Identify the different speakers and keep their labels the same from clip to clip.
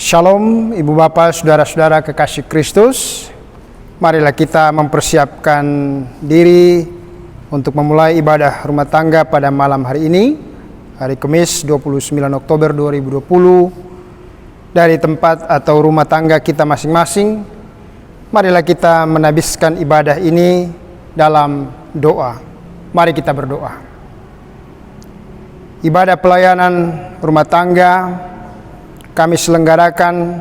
Speaker 1: Shalom Ibu Bapak, Saudara-saudara kekasih Kristus. Marilah kita mempersiapkan diri untuk memulai ibadah rumah tangga pada malam hari ini, hari Kamis 29 Oktober 2020, dari tempat atau rumah tangga kita masing-masing. Marilah kita menabiskan ibadah ini dalam doa. Mari kita berdoa. Ibadah pelayanan rumah tangga kami selenggarakan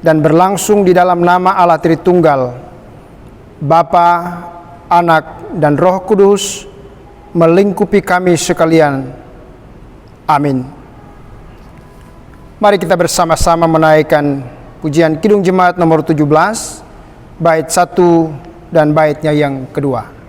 Speaker 1: dan berlangsung di dalam nama Allah Tritunggal, Bapa, Anak, dan Roh Kudus, melingkupi kami sekalian. Amin. Mari kita bersama-sama menaikkan pujian Kidung Jemaat nomor 17, bait 1 dan baitnya yang kedua.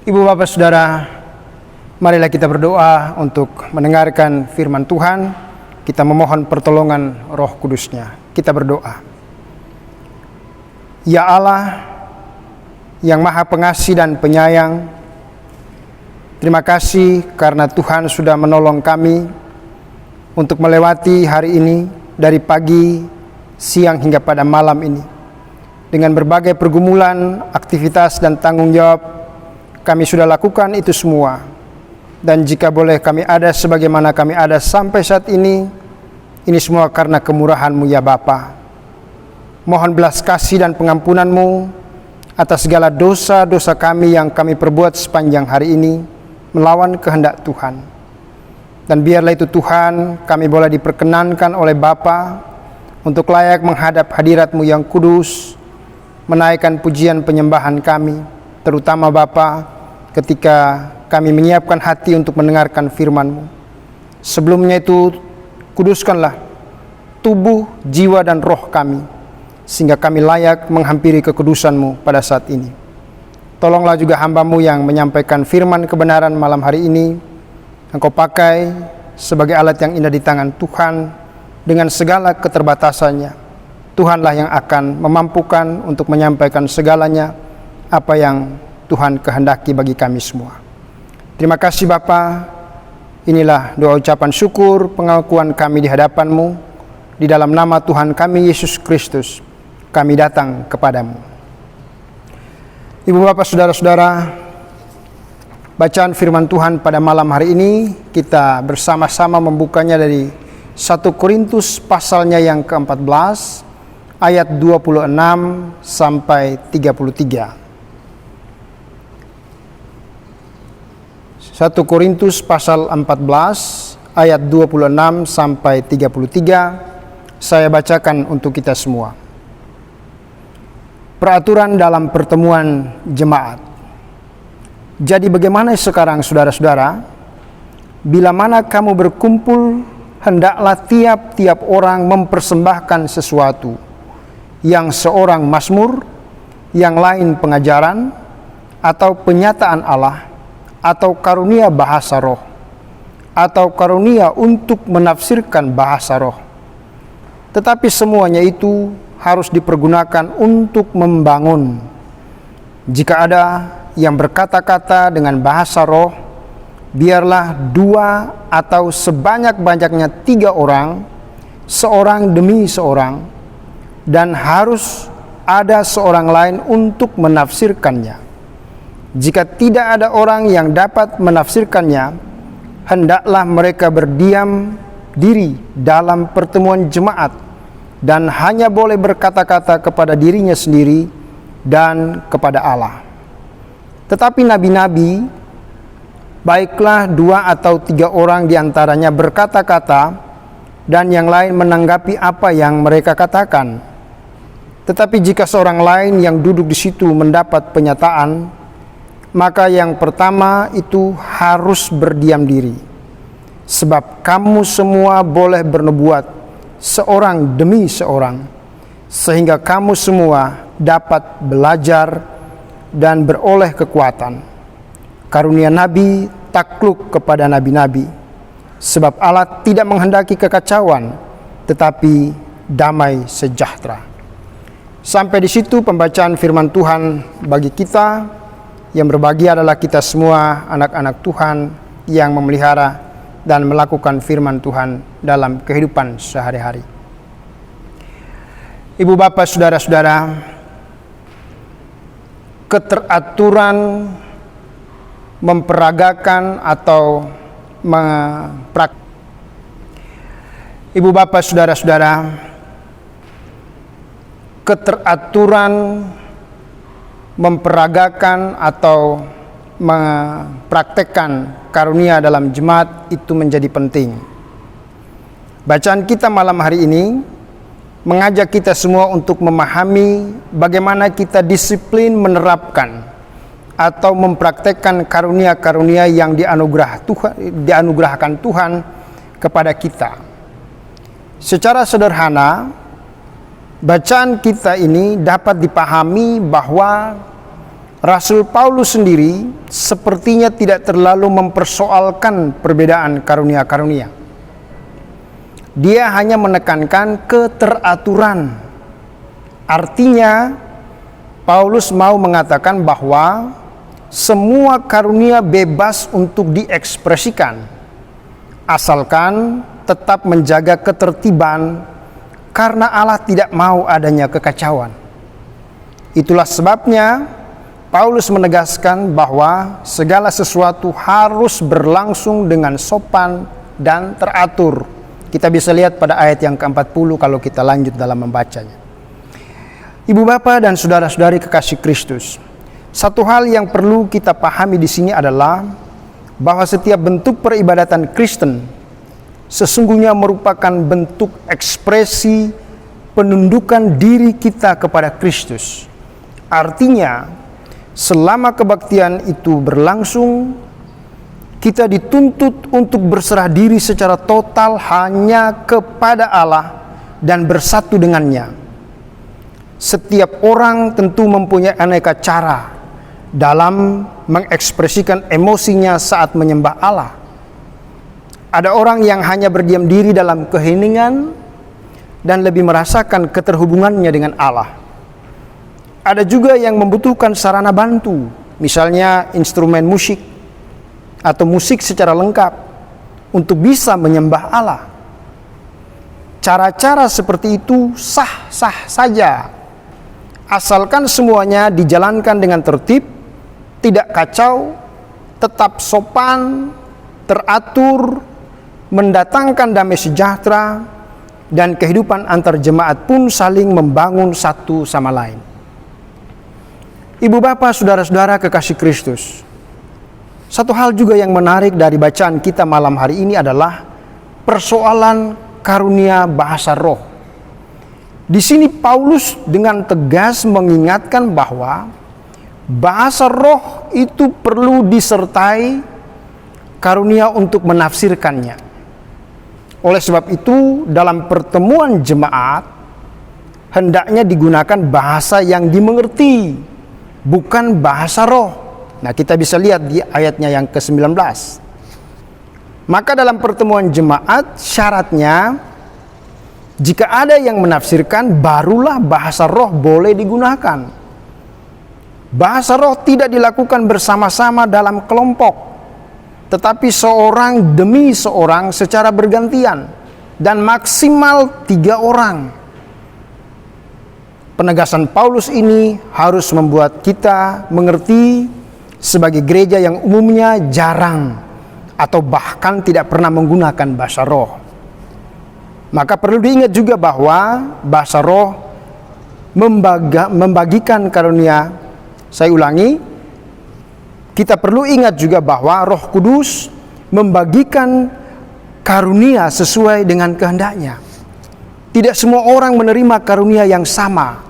Speaker 1: Ibu Bapak Saudara, marilah kita berdoa untuk mendengarkan firman Tuhan. Kita memohon pertolongan Roh Kudus-Nya. Kita berdoa. Ya Allah yang Maha Pengasih dan Penyayang, terima kasih karena Tuhan sudah menolong kami untuk melewati hari ini dari pagi, siang hingga pada malam ini. Dengan berbagai pergumulan, aktivitas dan tanggung jawab, kami sudah lakukan itu semua. Dan jika boleh kami ada sebagaimana kami ada sampai saat ini semua karena kemurahan-Mu ya Bapa. Mohon belas kasih dan pengampunan-Mu atas segala dosa-dosa kami yang kami perbuat sepanjang hari ini melawan kehendak Tuhan. Dan biarlah itu Tuhan, kami boleh diperkenankan oleh Bapa untuk layak menghadap hadirat-Mu yang kudus, menaikkan pujian penyembahan kami, terutama Bapa, ketika kami menyiapkan hati untuk mendengarkan firman-Mu. Sebelumnya itu, kuduskanlah tubuh, jiwa, dan roh kami, sehingga kami layak menghampiri kekudusan-Mu pada saat ini. Tolonglah juga hamba-Mu yang menyampaikan firman kebenaran malam hari ini, Engkau pakai sebagai alat yang indah di tangan Tuhan, dengan segala keterbatasannya. Tuhanlah yang akan memampukan untuk menyampaikan segalanya, apa yang Tuhan kehendaki bagi kami semua. Terima kasih Bapa. Inilah doa ucapan syukur, pengakuan kami di hadapan-Mu. Di dalam nama Tuhan kami Yesus Kristus, kami datang kepadamu. Ibu Bapak, Saudara-saudara, bacaan firman Tuhan pada malam hari ini kita bersama-sama membukanya dari 1 Korintus pasalnya yang ke-14 ayat 26 sampai 33. 1 Korintus pasal 14 ayat 26 sampai 33. Saya bacakan untuk kita semua. Peraturan dalam pertemuan jemaat. Jadi bagaimana sekarang saudara-saudara? Bila mana kamu berkumpul, hendaklah tiap-tiap orang mempersembahkan sesuatu. Yang seorang mazmur, yang lain pengajaran, atau penyataan Allah, atau karunia bahasa roh, atau karunia untuk menafsirkan bahasa roh. Tetapi semuanya itu harus dipergunakan untuk membangun. Jika ada yang berkata-kata dengan bahasa roh, biarlah 2 atau sebanyak-banyaknya 3 orang, seorang demi seorang, dan harus ada seorang lain untuk menafsirkannya. Jika tidak ada orang yang dapat menafsirkannya, hendaklah mereka berdiam diri dalam pertemuan jemaat dan hanya boleh berkata-kata kepada dirinya sendiri dan kepada Allah. Tetapi nabi-nabi, baiklah 2 atau 3 orang diantaranya berkata-kata dan yang lain menanggapi apa yang mereka katakan. Tetapi jika seorang lain yang duduk di situ mendapat penyataan, maka yang pertama itu harus berdiam diri. Sebab kamu semua boleh bernubuat seorang demi seorang, sehingga kamu semua dapat belajar dan beroleh kekuatan. Karunia nabi takluk kepada nabi-nabi, sebab Allah tidak menghendaki kekacauan, tetapi damai sejahtera. Sampai di situ pembacaan firman Tuhan bagi kita. Yang berbahagia adalah kita semua anak-anak Tuhan yang memelihara dan melakukan firman Tuhan dalam kehidupan sehari-hari. Ibu bapak saudara-saudara, keteraturan memperagakan atau Ibu bapak saudara-saudara, keteraturan memperagakan atau mempraktekkan karunia dalam jemaat itu menjadi penting. Bacaan kita malam hari ini mengajak kita semua untuk memahami bagaimana kita disiplin menerapkan atau mempraktekkan karunia-karunia yang dianugerahkan Tuhan kepada kita. Secara sederhana, bacaan kita ini dapat dipahami bahwa Rasul Paulus sendiri sepertinya tidak terlalu mempersoalkan perbedaan karunia-karunia. Dia hanya menekankan keteraturan. Artinya, Paulus mau mengatakan bahwa semua karunia bebas untuk diekspresikan, asalkan tetap menjaga ketertiban, karena Allah tidak mau adanya kekacauan. Itulah sebabnya Paulus menegaskan bahwa segala sesuatu harus berlangsung dengan sopan dan teratur. Kita bisa lihat pada ayat yang ke-40 kalau kita lanjut dalam membacanya. Ibu bapak dan saudara-saudari kekasih Kristus, satu hal yang perlu kita pahami di sini adalah bahwa setiap bentuk peribadatan Kristen sesungguhnya merupakan bentuk ekspresi penundukan diri kita kepada Kristus. Artinya, selama kebaktian itu berlangsung, kita dituntut untuk berserah diri secara total hanya kepada Allah dan bersatu dengannya. Setiap orang tentu mempunyai aneka cara dalam mengekspresikan emosinya saat menyembah Allah. Ada orang yang hanya berdiam diri dalam keheningan dan lebih merasakan keterhubungannya dengan Allah. Ada juga yang membutuhkan sarana bantu, misalnya instrumen musik atau musik secara lengkap untuk bisa menyembah Allah. Cara-cara seperti itu sah-sah saja, asalkan semuanya dijalankan dengan tertib, tidak kacau, tetap sopan, teratur, mendatangkan damai sejahtera, dan kehidupan antar jemaat pun saling membangun satu sama lain. Ibu bapak, saudara-saudara kekasih Kristus, satu hal juga yang menarik dari bacaan kita malam hari ini adalah persoalan karunia bahasa roh. Di sini Paulus dengan tegas mengingatkan bahwa bahasa roh itu perlu disertai karunia untuk menafsirkannya. Oleh sebab itu, dalam pertemuan jemaat hendaknya digunakan bahasa yang dimengerti, bukan bahasa roh. Nah, kita bisa lihat di ayatnya yang ke-19. Maka dalam pertemuan jemaat syaratnya jika ada yang menafsirkan, barulah bahasa roh boleh digunakan. Bahasa roh tidak dilakukan bersama-sama dalam kelompok, tetapi seorang demi seorang secara bergantian dan maksimal 3 orang. Penegasan Paulus ini harus membuat kita mengerti sebagai gereja yang umumnya jarang atau bahkan tidak pernah menggunakan bahasa roh. Maka perlu diingat juga bahwa bahasa roh membagikan karunia. Saya ulangi, kita perlu ingat juga bahwa Roh Kudus membagikan karunia sesuai dengan kehendaknya. Tidak semua orang menerima karunia yang sama.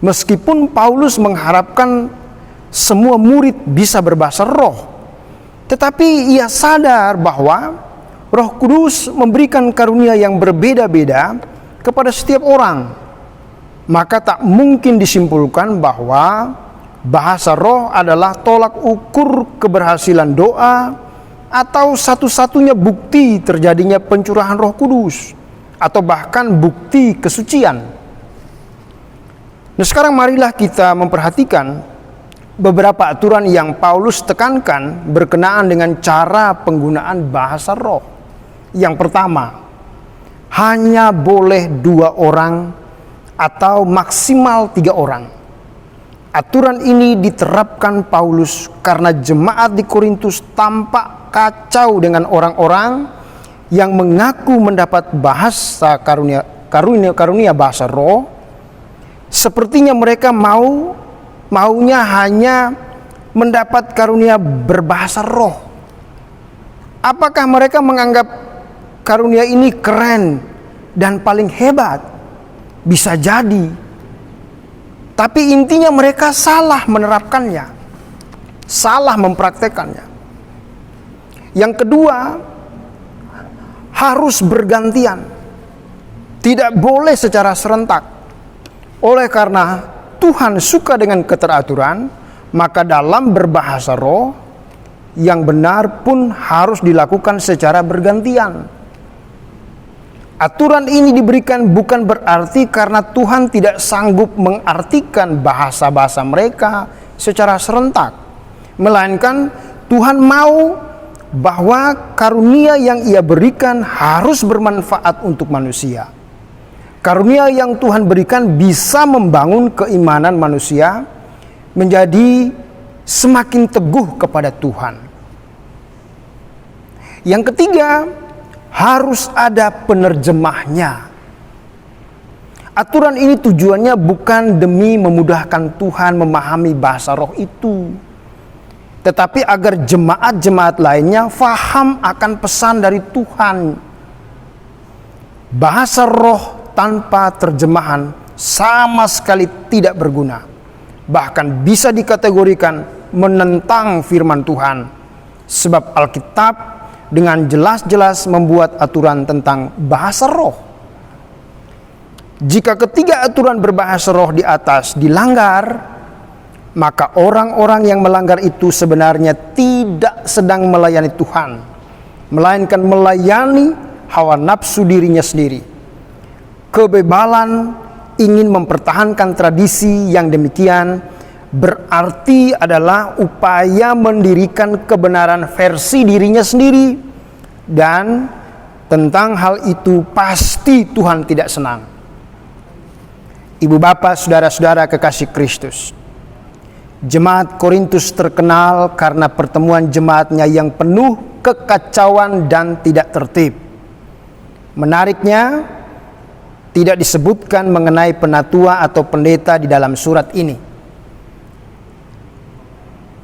Speaker 1: Meskipun Paulus mengharapkan semua murid bisa berbahasa roh, tetapi ia sadar bahwa Roh Kudus memberikan karunia yang berbeda-beda kepada setiap orang. Maka tak mungkin disimpulkan bahwa bahasa roh adalah tolak ukur keberhasilan doa atau satu-satunya bukti terjadinya pencurahan Roh Kudus atau bahkan bukti kesucian. Nah, sekarang marilah kita memperhatikan beberapa aturan yang Paulus tekankan berkenaan dengan cara penggunaan bahasa roh. Yang pertama, hanya boleh 2 orang atau maksimal 3 orang. Aturan ini diterapkan Paulus karena jemaat di Korintus tampak kacau dengan orang-orang yang mengaku mendapat bahasa karunia bahasa roh. Sepertinya mereka maunya hanya mendapat karunia berbahasa roh. Apakah mereka menganggap karunia ini keren dan paling hebat? Bisa jadi. Tapi intinya mereka salah menerapkannya, salah mempraktekannya. Yang kedua, harus bergantian. Tidak boleh secara serentak. Oleh karena Tuhan suka dengan keteraturan, maka dalam berbahasa roh yang benar pun harus dilakukan secara bergantian. Aturan ini diberikan bukan berarti karena Tuhan tidak sanggup mengartikan bahasa-bahasa mereka secara serentak, melainkan Tuhan mau bahwa karunia yang Ia berikan harus bermanfaat untuk manusia. Karunia yang Tuhan berikan bisa membangun keimanan manusia menjadi semakin teguh kepada Tuhan. Yang ketiga, harus ada penerjemahnya. Aturan ini tujuannya bukan demi memudahkan Tuhan memahami bahasa roh itu, tetapi agar jemaat-jemaat lainnya faham akan pesan dari Tuhan. Bahasa roh tanpa terjemahan sama sekali tidak berguna. Bahkan bisa dikategorikan menentang firman Tuhan. Sebab Alkitab dengan jelas-jelas membuat aturan tentang bahasa roh. Jika ketiga aturan berbahasa roh di atas dilanggar, maka orang-orang yang melanggar itu sebenarnya tidak sedang melayani Tuhan, melainkan melayani hawa nafsu dirinya sendiri. Kebebalan ingin mempertahankan tradisi yang demikian berarti adalah upaya mendirikan kebenaran versi dirinya sendiri, dan tentang hal itu pasti Tuhan tidak senang. Ibu bapak, saudara-saudara kekasih Kristus, jemaat Korintus terkenal karena pertemuan jemaatnya yang penuh kekacauan dan tidak tertib. Menariknya, tidak disebutkan mengenai penatua atau pendeta di dalam surat ini.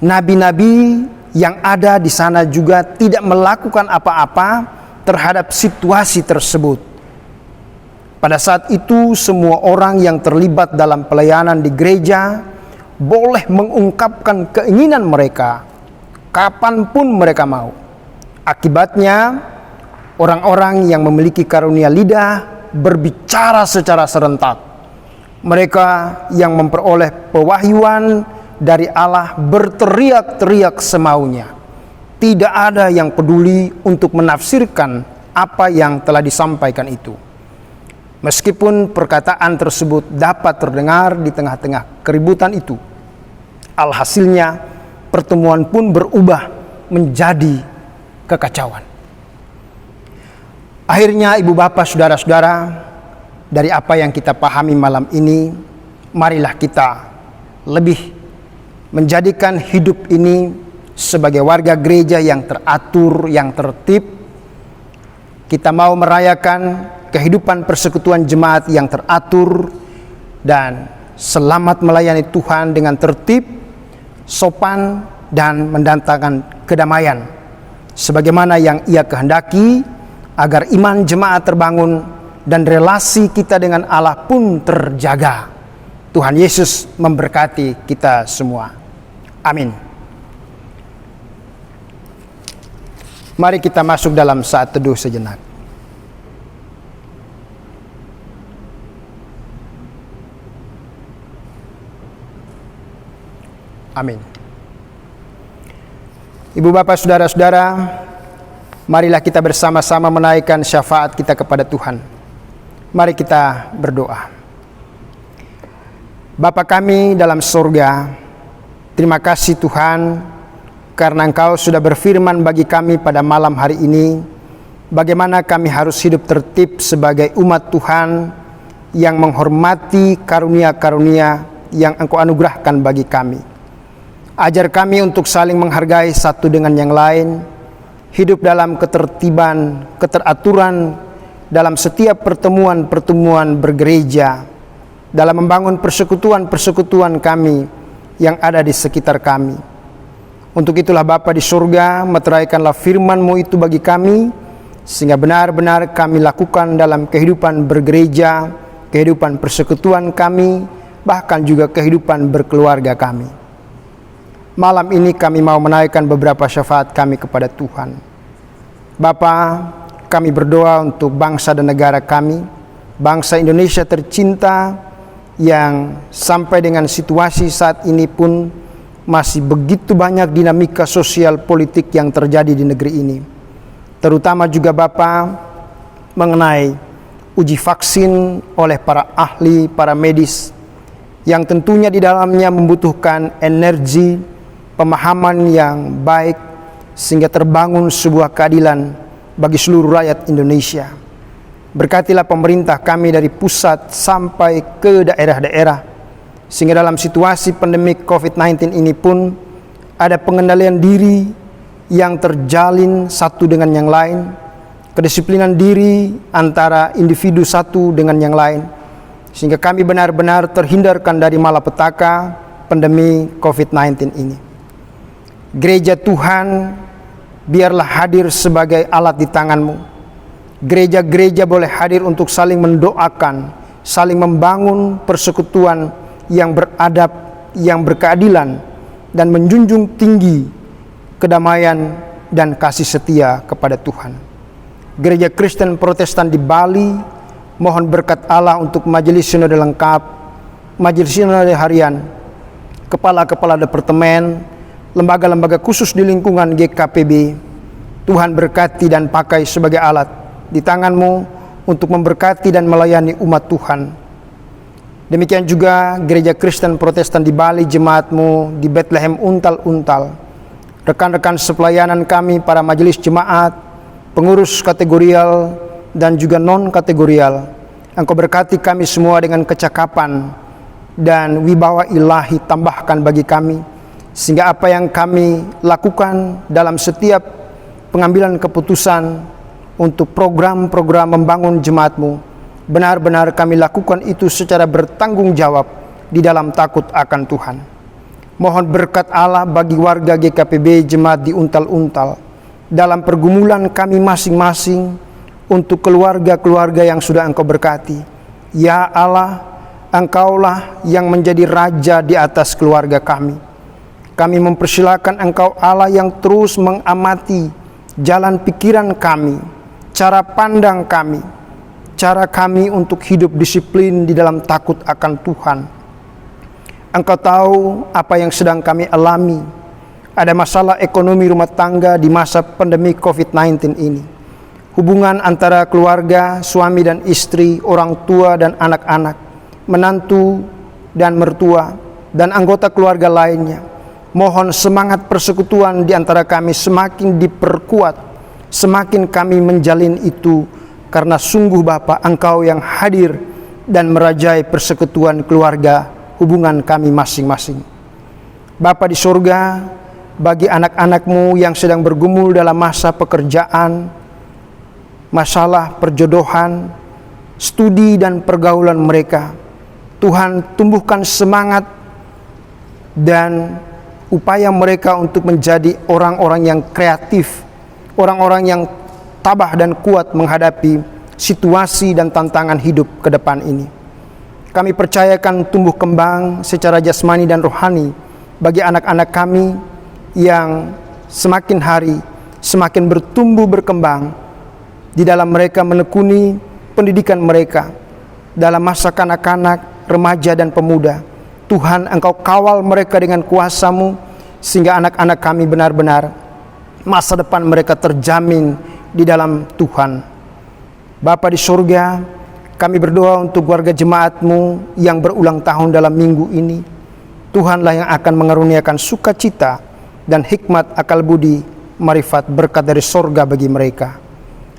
Speaker 1: Nabi-nabi yang ada di sana juga tidak melakukan apa-apa terhadap situasi tersebut. Pada saat itu semua orang yang terlibat dalam pelayanan di gereja boleh mengungkapkan keinginan mereka kapanpun mereka mau. Akibatnya orang-orang yang memiliki karunia lidah berbicara secara serentak. Mereka yang memperoleh pewahyuan dari Allah berteriak-teriak semaunya. Tidak ada yang peduli untuk menafsirkan apa yang telah disampaikan itu. Meskipun perkataan tersebut dapat terdengar di tengah-tengah keributan itu, alhasilnya pertemuan pun berubah menjadi kekacauan. Akhirnya ibu bapak saudara-saudara, dari apa yang kita pahami malam ini, marilah kita lebih menjadikan hidup ini sebagai warga gereja yang teratur, yang tertib. Kita mau merayakan kehidupan persekutuan jemaat yang teratur dan selamat melayani Tuhan dengan tertib, sopan, dan mendatangkan kedamaian sebagaimana yang Ia kehendaki, agar iman jemaat terbangun dan relasi kita dengan Allah pun terjaga. Tuhan Yesus memberkati kita semua. Amin. Mari kita masuk dalam saat teduh sejenak. Amin. Ibu bapak saudara-saudara, marilah kita bersama-sama menaikkan syafaat kita kepada Tuhan. Mari kita berdoa. Bapa kami dalam surga, terima kasih Tuhan, karena Engkau sudah berfirman bagi kami pada malam hari ini, bagaimana kami harus hidup tertib sebagai umat Tuhan yang menghormati karunia-karunia yang Engkau anugerahkan bagi kami. Ajar kami untuk saling menghargai satu dengan yang lain, hidup dalam ketertiban, keteraturan dalam setiap pertemuan-pertemuan bergereja, dalam membangun persekutuan-persekutuan kami yang ada di sekitar kami. Untuk itulah Bapa di surga, meteraikanlah firman-Mu itu bagi kami, sehingga benar-benar kami lakukan dalam kehidupan bergereja, kehidupan persekutuan kami, bahkan juga kehidupan berkeluarga kami. Malam ini kami mau menaikkan beberapa syafaat kami kepada Tuhan. Bapa, kami berdoa untuk bangsa dan negara kami, bangsa Indonesia tercinta yang sampai dengan situasi saat ini pun masih begitu banyak dinamika sosial politik yang terjadi di negeri ini. Terutama juga Bapa mengenai uji vaksin oleh para ahli, para medis, yang tentunya di dalamnya membutuhkan energi, pemahaman yang baik, sehingga terbangun sebuah keadilan bagi seluruh rakyat Indonesia. Berkatilah pemerintah kami dari pusat sampai ke daerah-daerah, sehingga dalam situasi pandemi COVID-19 ini pun ada pengendalian diri yang terjalin satu dengan yang lain, kedisiplinan diri antara individu satu dengan yang lain, sehingga kami benar-benar terhindarkan dari malapetaka pandemi COVID-19 ini. Gereja Tuhan, biarlah hadir sebagai alat di tangan-Mu. Gereja-gereja boleh hadir untuk saling mendoakan, saling membangun persekutuan yang beradab, yang berkeadilan, dan menjunjung tinggi kedamaian dan kasih setia kepada Tuhan. Gereja Kristen Protestan di Bali, mohon berkat Allah untuk majelis sinode lengkap, majelis sinode harian, kepala-kepala departemen, lembaga-lembaga khusus di lingkungan GKPB. Tuhan berkati dan pakai sebagai alat di tangan-Mu untuk memberkati dan melayani umat Tuhan. Demikian juga Gereja Kristen Protestan di Bali, jemaat-Mu di Bethlehem Untal-Untal, rekan-rekan sepelayanan kami, para majelis jemaat, pengurus kategorial dan juga non-kategorial. Engkau berkati kami semua dengan kecakapan dan wibawa ilahi tambahkan bagi kami, sehingga apa yang kami lakukan dalam setiap pengambilan keputusan untuk program-program membangun jemaat-Mu, benar-benar kami lakukan itu secara bertanggung jawab di dalam takut akan Tuhan. Mohon berkat Allah bagi warga GKPB jemaat di Untal-Untal dalam pergumulan kami masing-masing, untuk keluarga-keluarga yang sudah Engkau berkati. Ya Allah, Engkaulah yang menjadi raja di atas keluarga kami. Kami mempersilakan Engkau Allah yang terus mengamati jalan pikiran kami, cara pandang kami, cara kami untuk hidup disiplin di dalam takut akan Tuhan. Engkau tahu apa yang sedang kami alami. Ada masalah ekonomi rumah tangga di masa pandemi COVID-19 ini. Hubungan antara keluarga, suami dan istri, orang tua dan anak-anak, menantu dan mertua, dan anggota keluarga lainnya. Mohon semangat persekutuan di antara kami semakin diperkuat, semakin kami menjalin itu, karena sungguh Bapa, Engkau yang hadir dan merajai persekutuan keluarga hubungan kami masing-masing. Bapa di surga, bagi anak-anak-Mu yang sedang bergumul dalam masa pekerjaan, masalah perjodohan, studi dan pergaulan mereka, Tuhan tumbuhkan semangat dan upaya mereka untuk menjadi orang-orang yang kreatif, orang-orang yang tabah dan kuat menghadapi situasi dan tantangan hidup ke depan ini. Kami percayakan tumbuh kembang secara jasmani dan rohani bagi anak-anak kami yang semakin hari semakin bertumbuh berkembang di dalam mereka menekuni pendidikan mereka dalam masa kanak-kanak, remaja dan pemuda. Tuhan, Engkau kawal mereka dengan kuasa-Mu sehingga anak-anak kami benar-benar masa depan mereka terjamin di dalam Tuhan. Bapa di surga, kami berdoa untuk warga jemaat-Mu yang berulang tahun dalam minggu ini. Tuhanlah yang akan mengaruniakan sukacita dan hikmat, akal budi, marifat, berkat dari sorga bagi mereka.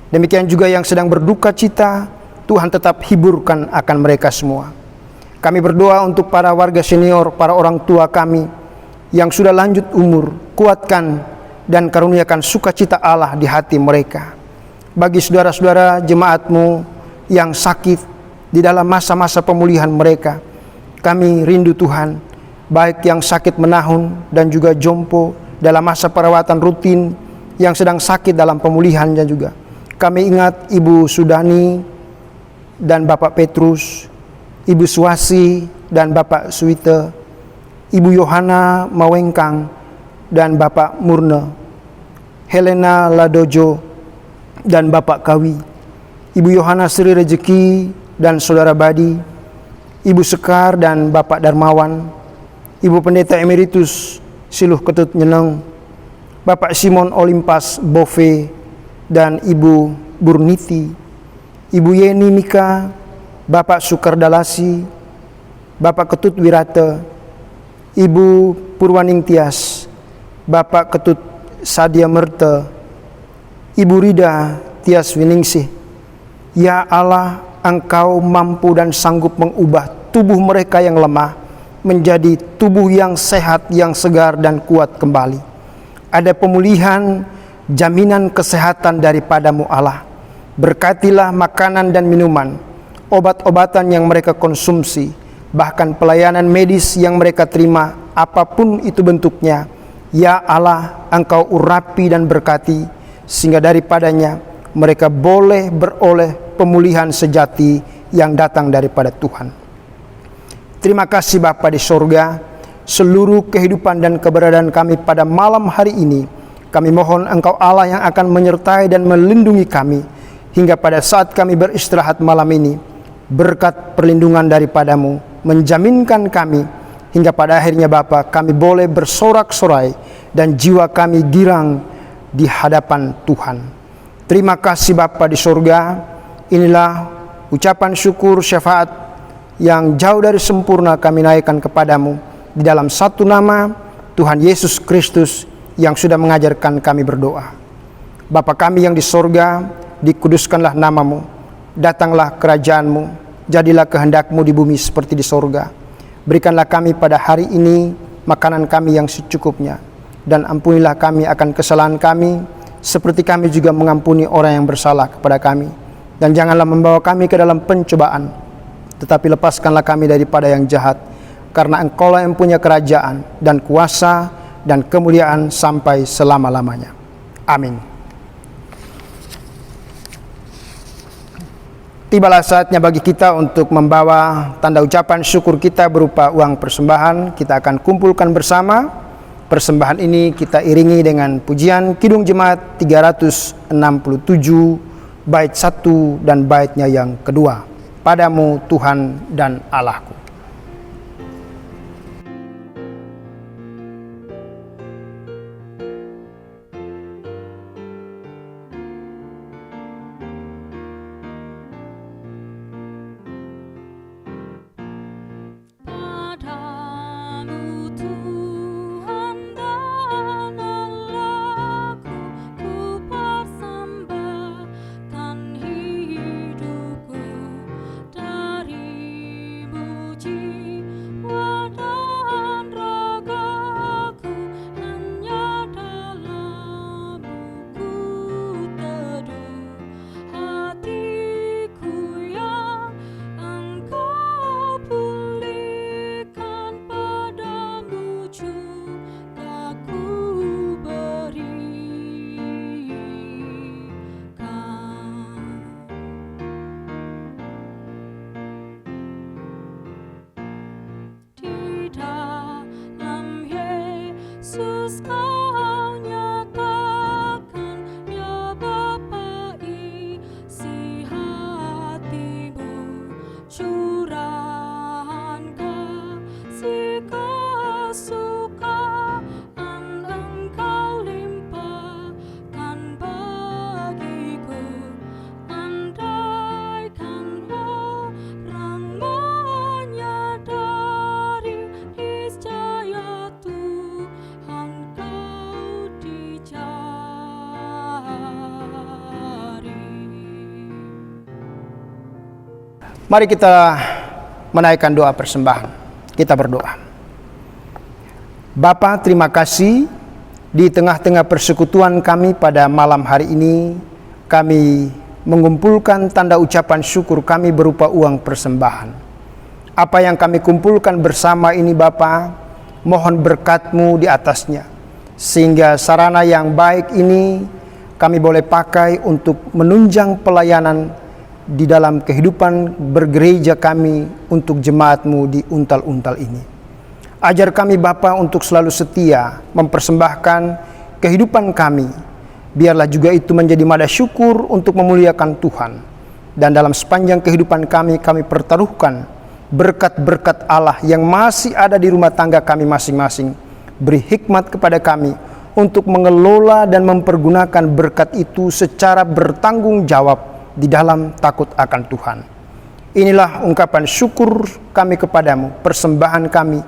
Speaker 1: Demikian juga yang sedang berduka cita, Tuhan tetap hiburkan akan mereka semua. Kami berdoa untuk para warga senior, para orang tua kami yang sudah lanjut umur, kuatkan dan karuniakan sukacita Allah di hati mereka. Bagi saudara-saudara jemaat-Mu yang sakit di dalam masa-masa pemulihan mereka, kami rindu Tuhan, baik yang sakit menahun dan juga jompo dalam masa perawatan rutin yang sedang sakit dalam pemulihannya juga. Kami ingat Ibu Sudani dan Bapak Petrus, Ibu Suwasi dan Bapak Suite, Ibu Yohana Mawengkang dan Bapak Murne, Helena Ladojo dan Bapak Kawi, Ibu Yohana Sri Rezeki dan Saudara Badi, Ibu Sekar dan Bapak Darmawan, Ibu Pendeta Emeritus Siluh Ketut Nyeneng, Bapak Simon Olimpas Bove dan Ibu Burniti, Ibu Yeni Mika, Bapak Sukardalasi, Bapak Ketut Wirata, Ibu Purwaning Tias, Bapak Ketut Sadia Merte, Ibu Rida Tias Winingsih. Ya Allah, Engkau mampu dan sanggup mengubah tubuh mereka yang lemah menjadi tubuh yang sehat, yang segar dan kuat kembali. Ada pemulihan, jaminan kesehatan daripada-Mu Allah. Berkatilah makanan dan minuman, obat-obatan yang mereka konsumsi, bahkan pelayanan medis yang mereka terima, apapun itu bentuknya. Ya Allah, Engkau urapi dan berkati, sehingga daripadanya mereka boleh beroleh pemulihan sejati yang datang daripada Tuhan. Terima kasih Bapa di sorga, seluruh kehidupan dan keberadaan kami pada malam hari ini, kami mohon Engkau Allah yang akan menyertai dan melindungi kami, hingga pada saat kami beristirahat malam ini, berkat perlindungan daripada-Mu, menjaminkan kami, hingga pada akhirnya Bapa, kami boleh bersorak-sorai, dan jiwa kami girang di hadapan Tuhan. Terima kasih Bapa di surga. Inilah ucapan syukur syafaat yang jauh dari sempurna kami naikkan kepadamu di dalam satu nama Tuhan Yesus Kristus yang sudah mengajarkan kami berdoa. Bapa kami yang di sorga, dikuduskanlah namamu, datanglah kerajaanmu, jadilah kehendak-Mu di bumi seperti di sorga. Berikanlah kami pada hari ini makanan kami yang secukupnya, dan ampunilah kami akan kesalahan kami, seperti kami juga mengampuni orang yang bersalah kepada kami. Dan janganlah membawa kami ke dalam pencobaan, tetapi lepaskanlah kami daripada yang jahat, karena Engkaulah yang punya kerajaan dan kuasa dan kemuliaan sampai selama-lamanya. Amin. Tibalah saatnya bagi kita untuk membawa tanda ucapan syukur kita berupa uang persembahan. Kita akan kumpulkan bersama. Persembahan ini kita iringi dengan pujian Kidung Jemaat 367 bait 1 dan baitnya yang kedua. Padamu Tuhan dan Allahku. Mari kita menaikkan doa persembahan. Kita berdoa. Bapa, terima kasih di tengah-tengah persekutuan kami pada malam hari ini, kami mengumpulkan tanda ucapan syukur kami berupa uang persembahan. Apa yang kami kumpulkan bersama ini Bapa, mohon berkat-Mu di atasnya, sehingga sarana yang baik ini kami boleh pakai untuk menunjang pelayanan di dalam kehidupan bergereja kami untuk jemaat-Mu di untal-untal ini. Ajar kami Bapa untuk selalu setia mempersembahkan kehidupan kami. Biarlah juga itu menjadi nada syukur untuk memuliakan Tuhan. Dan dalam sepanjang kehidupan kami pertaruhkan berkat-berkat Allah yang masih ada di rumah tangga kami masing-masing. Beri hikmat kepada kami untuk mengelola dan mempergunakan berkat itu secara bertanggung jawab di dalam takut akan Tuhan. Inilah ungkapan syukur kami kepadamu, persembahan kami,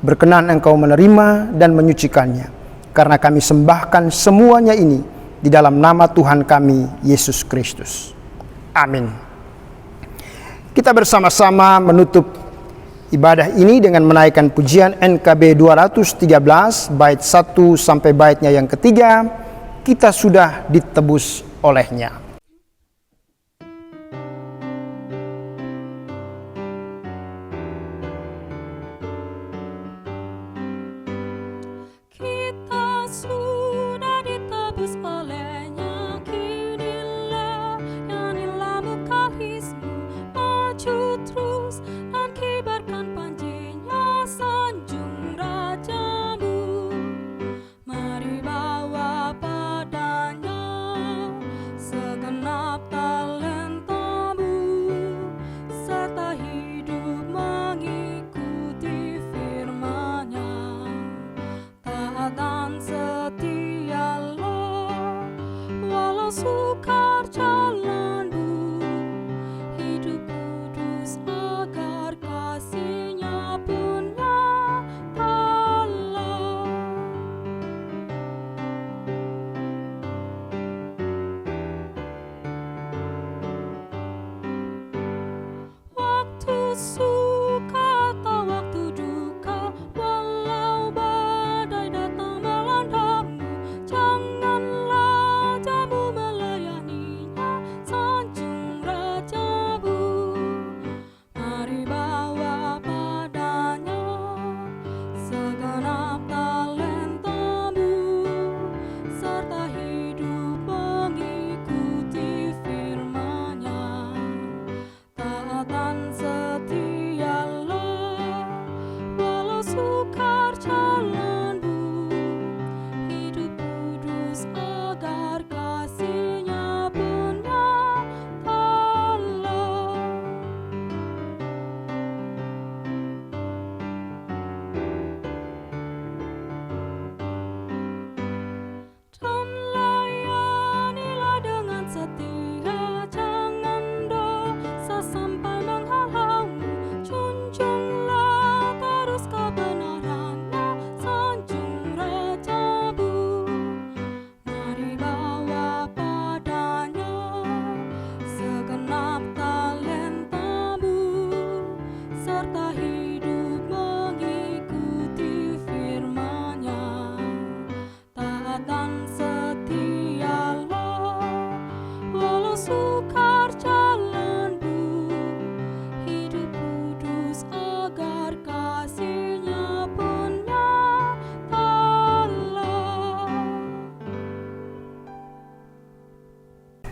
Speaker 1: berkenan Engkau menerima dan menyucikannya, karena kami sembahkan semuanya ini di dalam nama Tuhan kami, Yesus Kristus. Amin. Kita bersama-sama menutup ibadah ini dengan menaikkan pujian NKB 213, bait 1 sampai baitnya yang ketiga, kita sudah ditebus olehnya.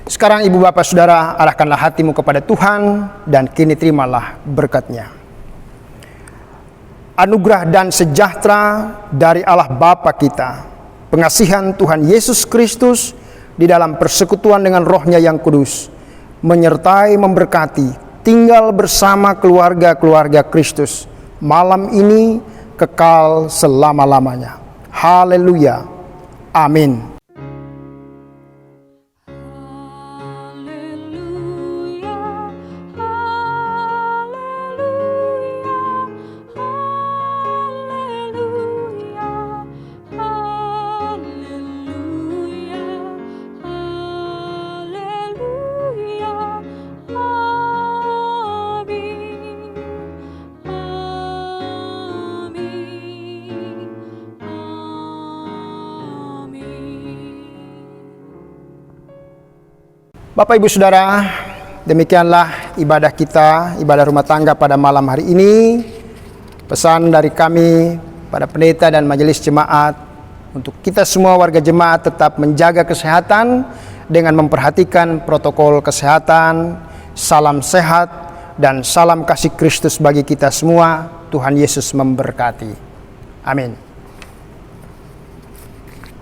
Speaker 1: Sekarang ibu bapak saudara, arahkanlah hatimu kepada Tuhan dan kini terimalah berkat-Nya. Anugerah dan sejahtera dari Allah Bapa kita, pengasihan Tuhan Yesus Kristus di dalam persekutuan dengan Roh-Nya yang kudus, menyertai memberkati, tinggal bersama keluarga-keluarga Kristus, malam ini kekal selama-lamanya. Haleluya. Amin. Bapak Ibu Saudara, demikianlah ibadah kita, ibadah rumah tangga pada malam hari ini. Pesan dari kami pada pendeta dan majelis jemaat untuk kita semua warga jemaat tetap menjaga kesehatan dengan memperhatikan protokol kesehatan. Salam sehat dan salam kasih Kristus bagi kita semua. Tuhan Yesus memberkati. Amin.